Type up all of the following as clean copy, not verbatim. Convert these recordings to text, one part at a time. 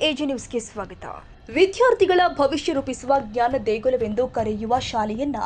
AG ನ್ಯೂಸ್ಗೆ ಸ್ವಾಗತ. ವಿದ್ಯಾರ್ಥಿಗಳ ಭವಿಷ್ಯ ರೂಪಿಸುವ ಜ್ಞಾನ ದೇಗುಲವೆಂದು ಕರೆಯುವ ಶಾಲೆಯನ್ನ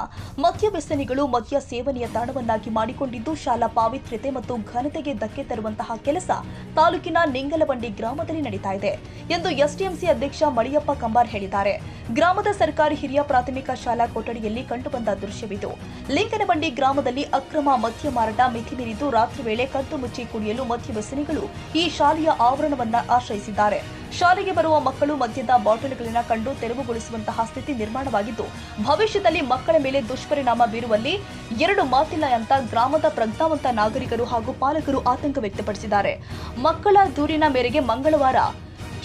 ಮದ್ಯವ್ಯಸನಿಗಳು ಮದ್ಯ ಸೇವನೆಯ ತಾಣವನ್ನಾಗಿ ಮಾಡಿಕೊಂಡಿದ್ದು ಶಾಲಾ ಪಾವಿತ್ರ್ಯತೆ ಮತ್ತು ಘನತೆಗೆ ಧಕ್ಕೆ ತರುವಂತಹ ಕೆಲಸ ತಾಲೂಕಿನ ನಿಂಗಲಬಂಡಿ ಗ್ರಾಮದಲ್ಲಿ ನಡೀತಾ ಇದೆ ಎಂದು ಎಸ್ಡಿಎಂಸಿ ಅಧ್ಯಕ್ಷ ಮಳಿಯಪ್ಪ ಕಂಬಾರ್ ಹೇಳಿದ್ದಾರೆ. ಗ್ರಾಮದ ಸರ್ಕಾರಿ ಹಿರಿಯ ಪ್ರಾಥಮಿಕ ಶಾಲಾ ಕೊಠಡಿಯಲ್ಲಿ ಕಂಡುಬಂದ ದೃಶ್ಯವಿದು. ಲಿಂಗನಬಂಡಿ ಗ್ರಾಮದಲ್ಲಿ ಅಕ್ರಮ ಮದ್ಯ ಮಾರಾಟ ಮಿತಿ ಮೀರಿದ್ದು ರಾತ್ರಿ ವೇಳೆ ಕದ್ದು ಮುಚ್ಚಿ ಕುಡಿಯಲು ಮದ್ಯವ್ಯಸನಿಗಳು ಈ ಶಾಲೆಯ ಆವರಣವನ್ನ ಆಶ್ರಯಿಸಿದ್ದಾರೆ. ಶಾಲೆಗೆ ಬರುವ ಮಕ್ಕಳು ಮದ್ಯದ ಬಾಟಲ್ಗಳನ್ನು ಕಂಡು ತೆರವುಗೊಳಿಸುವಂತಹ ಸ್ಥಿತಿ ನಿರ್ಮಾಣವಾಗಿದ್ದು ಭವಿಷ್ಯದಲ್ಲಿ ಮಕ್ಕಳ ಮೇಲೆ ದುಷ್ಪರಿಣಾಮ ಬೀರುವಲ್ಲಿ ಎರಡು ಮಾತಿಲ್ಲ ಅಂತ ಗ್ರಾಮದ ಪ್ರಜ್ಞಾವಂತ ನಾಗರಿಕರು ಹಾಗೂ ಪಾಲಕರು ಆತಂಕ ವ್ಯಕ್ತಪಡಿಸಿದ್ದಾರೆ. ಮಕ್ಕಳ ದೂರಿನ ಮೇರೆಗೆ ಮಂಗಳವಾರ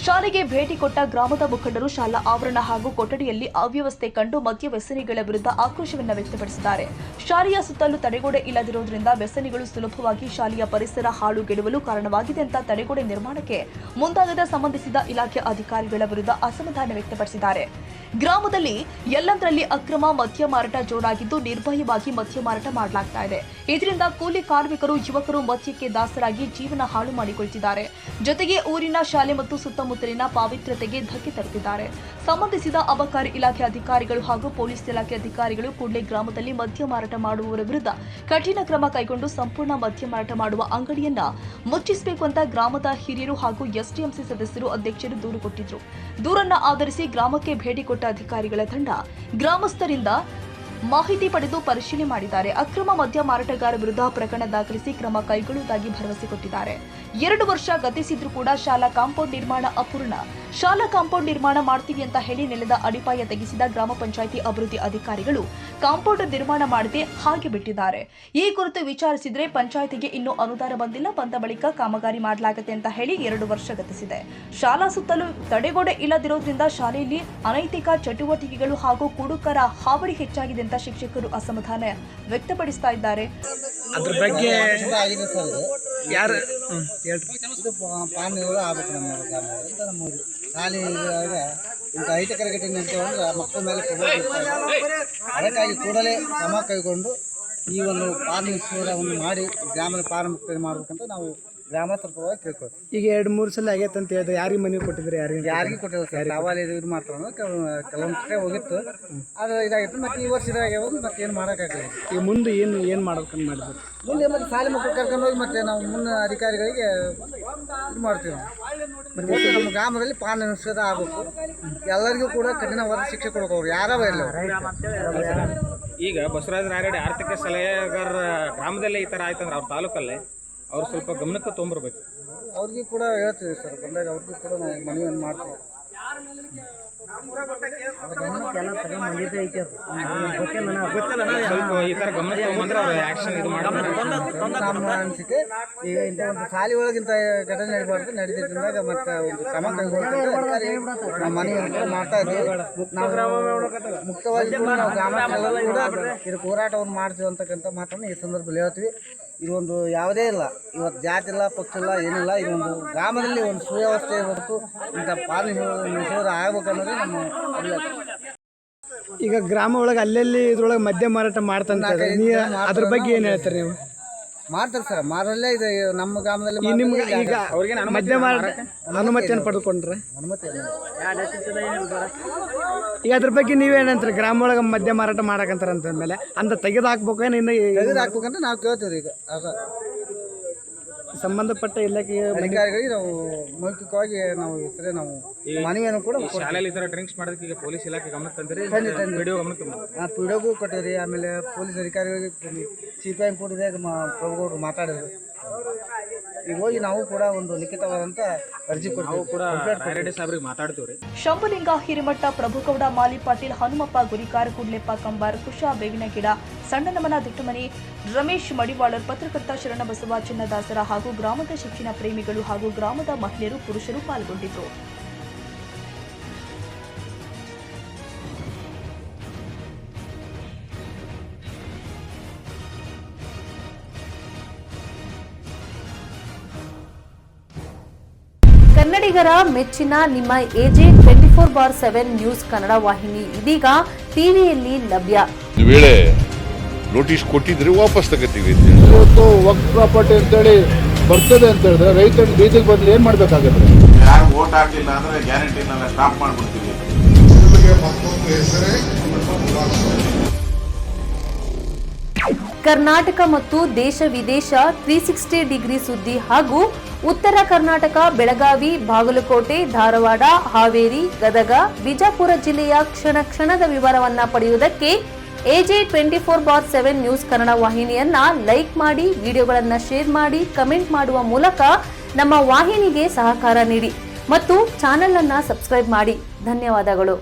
ಶಾಲೆಗೆ ಭೇಟಿ ಕೊಟ್ಟ ಗ್ರಾಮದ ಮುಖಂಡರು ಶಾಲಾ ಆವರಣ ಹಾಗೂ ಕೊಠಡಿಯಲ್ಲಿ ಅವ್ಯವಸ್ಥೆ ಕಂಡು ಮದ್ಯ ವ್ಯಸನಿಗಳ ವಿರುದ್ಧ ಆಕ್ರೋಶವನ್ನು ವ್ಯಕ್ತಪಡಿಸಿದ್ದಾರೆ. ಶಾಲೆಯ ಸುತ್ತಲೂ ತಡೆಗೋಡೆ ಇಲ್ಲದಿರುವುದರಿಂದ ವ್ಯಸನಿಗಳು ಸುಲಭವಾಗಿ ಶಾಲೆಯ ಪರಿಸರ ಹಾಳುಗೆಡುವಲು ಕಾರಣವಾಗಿದೆ ಅಂತ ತಡೆಗೋಡೆ ನಿರ್ಮಾಣಕ್ಕೆ ಮುಂದಾಗದ ಸಂಬಂಧಿಸಿದ ಇಲಾಖೆ ಅಧಿಕಾರಿಗಳ ವಿರುದ್ಧ ಅಸಮಾಧಾನ ವ್ಯಕ್ತಪಡಿಸಿದ್ದಾರೆ. ಗ್ರಾಮದಲ್ಲಿ ಎಲ್ಲಂದರಲ್ಲಿ ಅಕ್ರಮ ಮದ್ಯ ಮಾರಾಟ ಜೋರಾಗಿದ್ದು ನಿರ್ಭಯವಾಗಿ ಮದ್ಯ ಮಾರಾಟ ಮಾಡಲಾಗ್ತಾ ಇದೆ. ಇದರಿಂದ ಕೂಲಿ ಕಾರ್ಮಿಕರು ಯುವಕರು ಮದ್ಯಕ್ಕೆ ದಾಸರಾಗಿ ಜೀವನ ಹಾಳು ಮಾಡಿಕೊಳ್ತಿದ್ದಾರೆ. ಜೊತೆಗೆ ಊರಿನ ಶಾಲೆ ಮತ್ತು ಸುತ್ತಮುತ್ತಲಿನ ಪಾವಿತ್ರ್ಯತೆಗೆ ಧಕ್ಕೆ ತರುತ್ತಿದ್ದಾರೆ. ಸಂಬಂಧಿಸಿದ ಅಬಕಾರಿ ಇಲಾಖೆ ಅಧಿಕಾರಿಗಳು ಹಾಗೂ ಪೊಲೀಸ್ ಇಲಾಖೆ ಅಧಿಕಾರಿಗಳು ಕೂಡಲೇ ಗ್ರಾಮದಲ್ಲಿ ಮದ್ಯ ಮಾರಾಟ ಮಾಡುವವರ ವಿರುದ್ಧ ಕಠಿಣ ಕ್ರಮ ಕೈಗೊಂಡು ಸಂಪೂರ್ಣ ಮದ್ಯ ಮಾರಾಟ ಮಾಡುವ ಅಂಗಡಿಯನ್ನ ಮುಚ್ಚಿಸಬೇಕು ಅಂತ ಗ್ರಾಮದ ಹಿರಿಯರು ಹಾಗೂ ಎಸ್ಡಿಎಂಸಿ ಸದಸ್ಯರು ಅಧ್ಯಕ್ಷರು ದೂರು ಕೊಟ್ಟಿದ್ರು. ದೂರನ್ನ ಆಧರಿಸಿ ಗ್ರಾಮಕ್ಕೆ ಭೇಟಿ ಕೊಟ್ಟ ಅಧಿಕಾರಿಗಳ ತಂಡ ಗ್ರಾಮಸ್ಥರಿಂದ ಮಾಹಿತಿ ಪಡೆದು ಪರಿಶೀಲನೆ ಮಾಡಿದ್ದಾರೆ. ಅಕ್ರಮ ಮದ್ಯ ಮಾರಾಟಗಾರ ವಿರುದ್ಧ ಪ್ರಕರಣ ದಾಖಲಿಸಿ ಕ್ರಮ ಕೈಗೊಳ್ಳುವುದಾಗಿ ಭರವಸೆ ಕೊಟ್ಟಿದ್ದಾರೆ. 2 ವರ್ಷ ಗತಿಸಿದ್ರೂ ಕೂಡ ಶಾಲಾ ಕಾಂಪೌಂಡ್ ನಿರ್ಮಾಣ ಅಪೂರ್ಣ. ಶಾಲಾ ಕಾಂಪೌಂಡ್ ನಿರ್ಮಾಣ ಮಾಡ್ತೀವಿ ಅಂತ ಹೇಳಿ ನೆಲದ ಅಡಿಪಾಯ ತೆಗೆಸಿದ ಗ್ರಾಮ ಪಂಚಾಯಿತಿ ಅಭಿವೃದ್ಧಿ ಅಧಿಕಾರಿಗಳು ಕಾಂಪೌಂಡ್ ನಿರ್ಮಾಣ ಮಾಡದೆ ಹಾಗೆ ಬಿಟ್ಟಿದ್ದಾರೆ. ಈ ಕುರಿತು ವಿಚಾರಿಸಿದ್ರೆ ಪಂಚಾಯಿತಿಗೆ ಇನ್ನೂ ಅನುದಾನ ಬಂದಿಲ್ಲ, ಬಂದ ಬಳಿಕ ಕಾಮಗಾರಿ ಮಾಡಲಾಗುತ್ತೆ ಅಂತ ಹೇಳಿ 2 ವರ್ಷ ಗತಿಸಿದೆ. ಶಾಲಾ ಸುತ್ತಲೂ ತಡೆಗೋಡೆ ಇಲ್ಲದಿರೋದ್ರಿಂದ ಶಾಲೆಯಲ್ಲಿ ಅನೈತಿಕ ಚಟುವಟಿಕೆಗಳು ಹಾಗೂ ಕುಡುಕರ ಹಾವಳಿ ಹೆಚ್ಚಾಗಿದೆ ಅಂತ ಶಿಕ್ಷಕರು ಅಸಮಾಧಾನ ವ್ಯಕ್ತಪಡಿಸ್ತಾ ಇದ್ದಾರೆ. ಅದ್ರ ಬಗ್ಗೆ ಯಾರು ಶಾಲೆ ಇಂಥ ಅಹಿತಕರ ಘಟನೆ ನಡೆಯುವಾಗ ಮಕ್ಕಳ ಮೇಲೆ ಅದಕ್ಕಾಗಿ ಕೂಡಲೇ ಕ್ರಮ ಕೈಗೊಂಡು ಈ ಒಂದು ಪಾರ್ನಿಸ್ವರವನ್ನು ಮಾಡಿ ಗ್ರಾಮದ ಪಾರಮುಕ್ತ ಮಾಡಬೇಕಂತ ನಾವು ಗ್ರಾಮಸ್ಥರ ಪರವಾಗಿ ಕೇಳ್ಕೊಳ್ತೀವಿ. ಈಗ 2-3 ಸಲ ಆಗೈತೆ ಅಂತ ಹೇಳಿದ್ರೆ ಯಾರಿಗೆ ಮನೆ ಕೊಟ್ಟಿದ್ರೆ ಯಾರಿಗೆ ಕೊಟ್ಟಿಲ್ಲ ಸರ್. ನಾವಲ್ಲಿ ಇದು ಮಾಡ್ತಾರೆ ಕೆಲವೊಂದು ಕಡೆ ಹೋಗಿತ್ತು, ಅದು ಇದಾಗಿತ್ತು. ಮತ್ತು ಈ ವರ್ಷ ಇದಾಗ್ಯಾವ, ಮತ್ತೆ ಏನು ಮಾಡೋಕ್ಕಾಗಲ್ಲ. ಈಗ ಮುಂದೆ ಏನು ಮಾಡ್ಬೇಕಂತ ಮಾಡಿದ್ರು ಮುಂದೆ ಮತ್ತೆ ಶಾಲೆ ಮಕ್ಕಳು ಕರ್ಕೊಂಡು ಹೋಗಿ ಮತ್ತೆ ನಾವು ಮುನ್ನ ಅಧಿಕಾರಿಗಳಿಗೆ ಇದು ಮಾಡ್ತೀವಿ. ಮತ್ತೆ ನಮ್ಮ ಗ್ರಾಮದಲ್ಲಿ ಪಾಲನೆ ನಿಷೇಧ ಆಗಬೇಕು, ಎಲ್ಲರಿಗೂ ಕೂಡ ಕಠಿಣವಾದ ಶಿಕ್ಷೆ ಕೊಡಬೇಕು. ಅವ್ರು ಯಾರೋ ಇಲ್ಲ. ಈಗ ಬಸವರಾಜ ರಾಯರೆಡ್ಡಿ ಆರ್ಥಿಕ ಸಲಹೆಗಾರ ಗ್ರಾಮದಲ್ಲೇ ಈ ಥರ ಆಯ್ತಂದ್ರೆ ಅವ್ರ ತಾಲೂಕಲ್ಲೇ ಅವ್ರು ಸ್ವಲ್ಪ ಗಮನಕ್ಕೆ ತೊಗೊಂಬರ್ಬೇಕು. ಅವ್ರಿಗೂ ಕೂಡ ಹೇಳ್ತೀವಿ ಸರ್, ಬಂದಾಗ ಅವ್ರಿಗೂ ಕೂಡ ನಾವು ಮನವಿಯನ್ನು ಮಾಡ್ತೀವಿ. ಸ್ವಲ್ಪ ಈ ಥರ ಗಮನಕ್ಕೆ ತೊಗೊಂಬಂದ್ರೆ ಅವ್ರು ಆ್ಯಕ್ಷನ್ ಇದು ನಮ್ಮ ಅನಿಸಿಕೆ. ಈಗ ಇಂಥ ಒಂದು ಶಾಲೆ ಒಳಗಿಂತ ಘಟನೆ ನಡೀತಿದ್ದಾಗ ಮತ್ತೆ ಒಂದು ಕ್ರಮ ಕೈಗೊಳ್ಳುತ್ತೆ ನಾವು ಮನವಿಯನ್ನು ಕೂಡ ಮಾಡ್ತಾ ಇದ್ದೀವಿ. ನಾವು ಮುಕ್ತವಾಗಿ ಕೂಡ ನಾವು ಗ್ರಾಮಸ್ಥರೆಲ್ಲರೂ ಕೂಡ ಇದಕ್ಕೆ ಹೋರಾಟವನ್ನು ಮಾಡ್ತೀವಿ ಅಂತಕ್ಕಂಥ ಮಾತನ್ನು ಈ ಸಂದರ್ಭದಲ್ಲಿ ಹೇಳ್ತೀವಿ. ಇದೊಂದು ಯಾವುದೇ ಇಲ್ಲ, ಇವತ್ತು ಜಾತಿ ಇಲ್ಲ, ಪಕ್ಷ ಇಲ್ಲ, ಏನಿಲ್ಲ. ಇದೊಂದು ಗ್ರಾಮದಲ್ಲಿ ಒಂದು ಸುವ್ಯವಸ್ಥೆ ಹೊರತು ಇಂಥ ಪಾಲನೆ ನಿಷೇಧ ಆಗಬೇಕನ್ನೋದೇ ನಮ್ಮ ಅಭಿಲಾಷೆ. ಈಗ ಗ್ರಾಮ ಒಳಗೆ ಅಲ್ಲೆಲ್ಲಿ ಇದ್ರೊಳಗೆ ಮದ್ಯ ಮಾರಾಟ ಮಾಡ್ತಂತ ಅದ್ರ ಬಗ್ಗೆ ಏನು ಹೇಳ್ತಾರೆ ನೀವು? ಮಾಡ್ತಾರೆ ಸರ್, ಮಾರಲ್ಲೇ ಇದೆ ನಮ್ಮ ಗ್ರಾಮದಲ್ಲಿ. ನಿಮ್ಗೆ ಈಗ ಮದ್ಯ ಮಾರಾಟ ಅನುಮತಿಯನ್ನು ಪಡೆದುಕೊಂಡ್ರೆ ಅನುಮತಿ ಈಗ ಅದ್ರ ಬಗ್ಗೆ ನೀವೇನಂತಾರೆ? ಗ್ರಾಮ ಒಳಗೆ ಮದ್ಯ ಮಾರಾಟ ಮಾಡಕಂತಾರ ಅಂತ ಮೇಲೆ ಅಂತ ತೆಗೆದು ಹಾಕ್ಬೇಕೇನು? ಇನ್ನು ತೆಗೆದು ಹಾಕ್ಬೇಕಂತ ನಾವು ಕೇಳ್ತೀವಿ. ಈಗ ಸಂಬಂಧಪಟ್ಟ ಇಲಾಖೆ ಅಧಿಕಾರಿಗಳಿಗೆ ನಾವು ಮೌಖಿಕವಾಗಿ ನಾವು ಹೆಸರೇ ನಾವು ಮನವಿಯನ್ನು ಕೂಡ ಶಾಲೆಯಲ್ಲಿ ಈ ಥರ ಡ್ರಿಂಕ್ಸ್ ಮಾಡೋದಕ್ಕೆ ಈಗ ಪೊಲೀಸ್ ಇಲಾಖೆ ಗಮನಕ್ಕೆ ತಂದಿರಿ, ವಿಡಿಯೋ ಗಮನಕ್ಕೆ ಪಿಡಿಯೋಗೂ ಕೊಟ್ಟಿರಿ. ಆಮೇಲೆ ಪೊಲೀಸ್ ಅಧಿಕಾರಿಗಳಿಗೆ CPI ಕೂಡ ಪ್ರಭುಗೌಡರು ಮಾತಾಡಿದ್ರು. ಈಗ ಹೋಗಿ ನಾವು ಕೂಡ ಒಂದು ಲಿಖಿತವಾದಂಥ ಅರ್ಜಿ ಕೊಟ್ಟು ಕೂಡ ರಾಯರೆಡ್ಡಿ ಸಾಹೇಬ್ರಿಗೆ ಮಾತಾಡ್ತೀವಿ. ಶಂಭುಲಿಂಗ ಹಿರೇಮಠ, ಪ್ರಭುಗೌಡ, ಮಾಲಿ ಪಾಟೀಲ್, ಹನುಮಪ್ಪ ಗುರಿಕಾರ, ಕುಡ್ಲೆಪ್ಪ ಕಂಬಾರ್, ಕುಶಾ ಬೇವಿನ ಗಿಡ, ಸಣ್ಣನಮನ ದಿಟ್ಟಮನಿ, ರಮೇಶ್ ಮಡಿವಾಳರ್, ಪತ್ರಕರ್ತ ಶರಣಬಸವ ಚಿನ್ನದಾಸರ ಹಾಗೂ ಗ್ರಾಮದ ಶಿಕ್ಷಣ ಪ್ರೇಮಿಗಳು ಹಾಗೂ ಗ್ರಾಮದ ಮಹಿಳೆಯರು, ಪುರುಷರು ಪಾಲ್ಗೊಂಡಿದ್ದರು. ಕನ್ನಡಿಗರ ಮೆಚ್ಚಿನ ನಿಮ್ಮ ಎಜೆ 24/7 ನ್ಯೂಸ್ ಕನ್ನಡ ವಾಹಿನಿ ಇದೀಗ ಟಿವಿಯಲ್ಲಿ ಲಭ್ಯ. ವೇಳೆ ನೋಟಿಸ್ ಕೊಟ್ಟಿದ್ರೆ ವಾಪಸ್ ತಗೋತೀವಿ. ವಕ್ಫ್ ಪ್ರಾಪರ್ಟಿ ಅಂತೇಳಿ ಬರ್ತದೆ ಅಂತ ಹೇಳಿದ್ರೆ ರೈತರು ಬೀದಿಗೆ ಬಂದು ಏನು ಮಾಡಬೇಕಾಗುತ್ತೆ? ಯಾರು ವೋಟ್ ಹಾಕಲಿಲ್ಲ ಅಂದರೆ ಗ್ಯಾರಂಟಿನೆಲ್ಲ ಸ್ಟಾಪ್ ಮಾಡಿಬಿಡ್ತೀವಿ. ಕರ್ನಾಟಕ ಮತ್ತು ದೇಶ ವಿದೇಶ 360 ಡಿಗ್ರಿ ಸುದ್ದಿ ಹಾಗೂ ಉತ್ತರ ಕರ್ನಾಟಕ, ಬೆಳಗಾವಿ, ಬಾಗಲಕೋಟೆ, ಧಾರವಾಡ, ಹಾವೇರಿ, ಗದಗ, ಬಿಜಾಪುರ ಜಿಲ್ಲೆಯ ಕ್ಷಣ ಕ್ಷಣದ ವಿವರವನ್ನ ಪಡೆಯುವುದಕ್ಕೆ AJ 24/7 ನ್ಯೂಸ್ ಕನ್ನಡ ವಾಹಿನಿಯನ್ನ ಲೈಕ್ ಮಾಡಿ, ವಿಡಿಯೋಗಳನ್ನ ಶೇರ್ ಮಾಡಿ, ಕಮೆಂಟ್ ಮಾಡುವ ಮೂಲಕ ನಮ್ಮ ವಾಹಿನಿಗೆ ಸಹಕಾರ ನೀಡಿ ಮತ್ತು ಚಾನೆಲ್ ಅನ್ನ ಸಬ್ಸ್ಕ್ರೈಬ್ ಮಾಡಿ. ಧನ್ಯವಾದಗಳು.